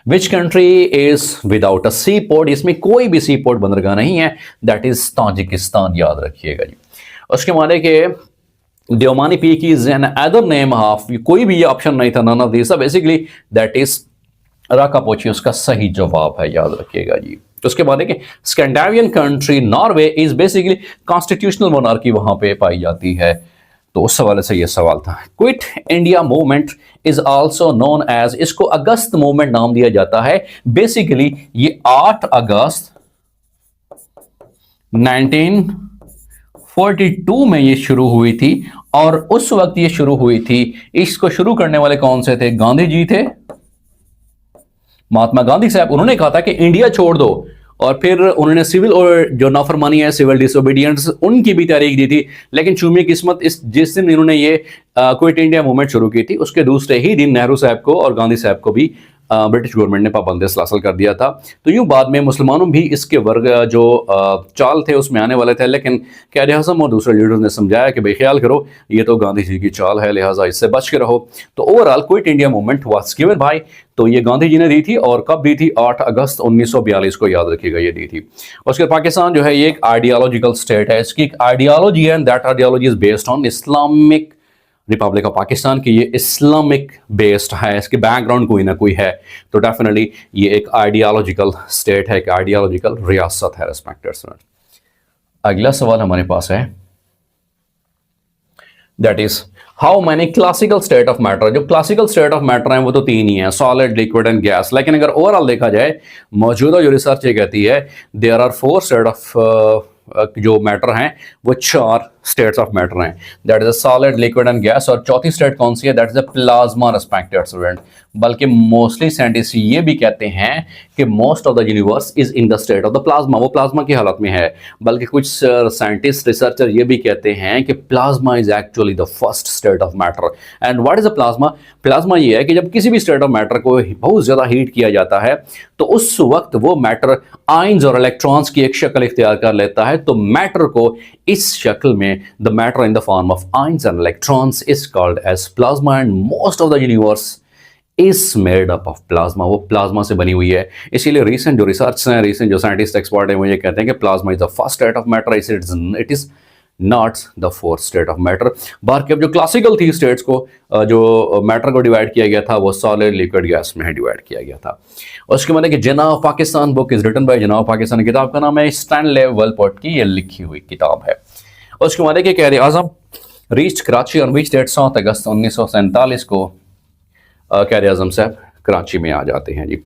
Which country is without a sea port, इसमें कोई भी सी पोर्ट बंदरगाह नहीं है, दैट इज ताजिकिस्तान, याद रखिएगा जी। उसके माने के Diomani Peak is an other name of, कोई भी ये ऑप्शन नहीं था, none of these, basically that is Rakaposhi उसका सही जवाब है, याद रखिएगा जी। तो उसके बाद देखिए Scandinavian country Norway is basically constitutional monarchy वहां पे पाई जाती है, तो उस हवाले से ये सवाल था। Quit India movement is also known as, इसको अगस्त मूवमेंट नाम दिया जाता है। बेसिकली ये 8 अगस्त 1942 में ये शुरू हुई थी, और उस वक्त ये शुरू हुई थी, इसको शुरू करने वाले कौन से थे? गांधी जी थे, महात्मा गांधी साहब। उन्होंने कहा था कि इंडिया छोड़ दो, और फिर उन्होंने सिविल और जो नाफरमानी है, सिविल डिसोबीडियंस, उनकी भी तारीख दी थी। लेकिन चूमी किस्मत, इस जिस दिन इन्होंने ये क्विट इंडिया मूवमेंट शुरू की थी, उसके दूसरे ही दिन नेहरू साहब को और गांधी साहब को भी ब्रिटिश गवर्नमेंट ने पाबंदी सलासल कर दिया था। तो यूं बाद में मुसलमानों भी इसके वर्ग जो चाल थे उसमें आने वाले थे, लेकिन क़ायद आज़म और दूसरे लीडर्स ने समझाया कि भाई ख्याल करो, ये तो गांधी जी की चाल है, लिहाजा इससे बच के रहो। तो overall quit India movement was given by, तो ये गांधी जी ने दी थी, और कब दी थी? 8 अगस्त 1942 को, याद रखिएगा, ये दी थी। उसके पाकिस्तान जो है ये एक आइडियोलॉजिकल स्टेट है, इसकी एक आइडियोलॉजी है, and that ideology is based on Islamic Republic of Pakistan की। ये इस्लामिक बेस्ड है, इसके बैकग्राउंड कोई ना कोई है, तो डेफिनेटली ये एक आइडियोलॉजिकल स्टेट है, एक आइडियोलॉजिकल रियासत है, रिस्पेक्टेड स्टूडेंट। अगला सवाल हमारे पास है, that is how many classical state of matter. जो क्लासिकल स्टेट ऑफ मैटर हैं वो तो 3 ही हैं, सॉलिड, लिक्विड एंड गैस। लेकिन अगर ओवरऑल देखा जाए, मौजूदा जो रिसर्च ये कहती है, देयर आर 4 स्टेट ऑफ जो मैटर हैं वो 4 स्टेट्स ऑफ मैटर हैं, that is a solid, liquid and gas. और चौथी स्टेट कौन सी है? That is a plasma, respected student. बल्कि मोस्टली साइंटिस्ट ये भी कहते हैं कि most of the universe is in the state of the plasma, वो प्लाज्मा की हालत में है। बल्कि कुछ साइंटिस्ट, रिसर्चर ये भी कहते हैं कि plasma is actually the first state of matter. And what is a plasma? Plasma ये है कि जब किसी भी स्टेट ऑफ मैटर को बहुत ज्यादा हीट किया जाता है, तो उस वक्त वो मैटर आयंस और इलेक्ट्रॉन्स की एक शक्ल इख्तियार कर लेता है। तो मैटर को इस शक्ल में, the matter in the form of ions and electrons is called as plasma, and most of the universe is made up of plasma, वो प्लाज्मा से बनी हुई है। इसीलिए रीसेंट जो रिसर्च हैं, रीसेंट जो साइंटिस्ट एक्सपर्ट हैं, वो ये कहते हैं कि plasma is the first state of matter, it is not the fourth state of matter. बाकी अब जो क्लासिकल थी स्टेट्स को, जो मैटर को डिवाइड किया गया था, वो सॉलिड, लिक्विड, गैस में डिवाइड किया गया था। उसके बाद कि Jinnah of Pakistan book is written by Jinnah of Pakistan, किताब का नाम है स्टैनले वेलपोर्ट की, ये लिखी हुई किताब है। उसके बाद कि Quaid Azam reached Karachi on which date? 7 अगस्त 1947 को क़ायद आज़म साहब कराची में आ जाते हैं जी।